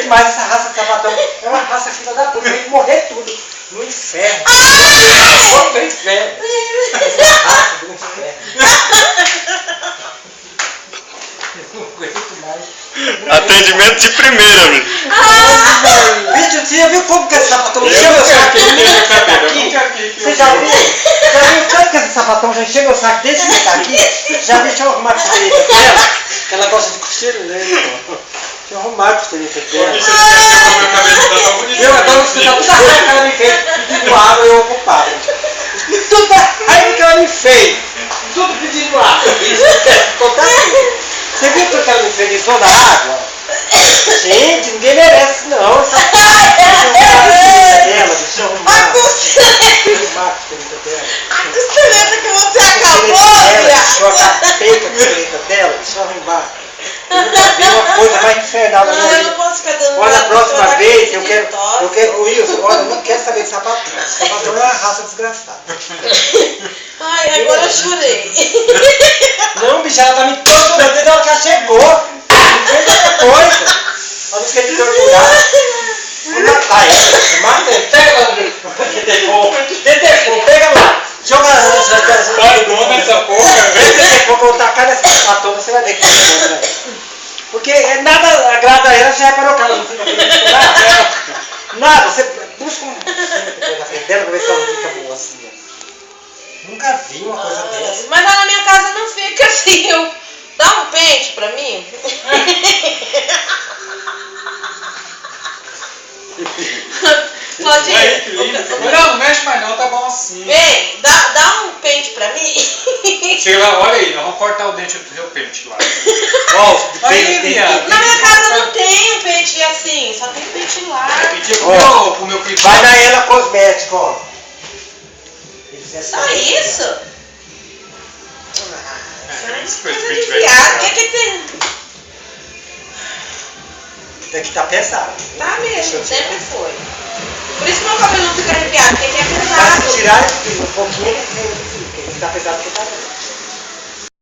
demais essa raça de sapatão. É uma raça filha da puta, tem que morrer tudo. No inferno. No inferno. Essa raça do inferno. Eu não aguento mais. Atendimento de primeira, amigo. Vídeo, você já viu como que esse sapatão encheu meu saco? Você já viu? Já viu tanto que esse sapatão já encheu meu saco desde que tá aqui? Já deixa eu arrumar a costeleta dela? Que ela gosta de costeleta. Deixa eu arrumar a costeleta dela. Eu adoro escutar toda a raiva que ela me fez pedindo água e eu ocupado. Toda a raiva que ela me fez. Tudo pedindo água. Toda a Você viu tudo que ela me fez em toda a água? Gente, ninguém merece não. Deixa eu arrumar a costeleta dela. A costeleta que você acabou, Deixa eu acabei com a costeleta dela. Deixa eu arrumar. Eu nunca vi uma coisa mais infernal na minha vida. Eu não posso ficar dando. Olha, a próxima vez eu quero, Wilson, olha, eu não quero saber de sapatão. Sapatão é uma raça desgraçada. Ai, agora eu chorei. Não, bicho, ela tá me torturando desde a hora que ela chegou. Não fez outra coisa. Ela não quer me torturar. Vou matar ela. Mata ela. Pega ela. Detecou, pega lá. Joga essa porra. Detecou, vou tacar nessa sapatona, você vai ver que é bom, né? Porque nada agrada a ela, você reparou que ela não fica nada. Nada, você busca um na frente dela pra ver se ela não fica boa assim. Nunca vi uma coisa dessa. Mas lá na minha casa não fica assim. Dá um pente pra mim. Pode ir. Não mexe mais não, tá bom assim. Vem, dá um pente pra mim. Chega lá, olha aí, nós vamos cortar o dente do seu pente lá. Ó, Aí, viado. Na minha casa não tem um pente assim, só tem pente lá. Pro meu filho. vai na Ela Cosmético, ó. Só isso? Isso Coisa de viado, o que tem? Tem que tá pesado. Tá mesmo, sempre foi. Por isso que meu cabelo não fica arrepiado, porque aqui é Mas se pesado. tirar um pouquinho, ele fica pesado porque tá bom.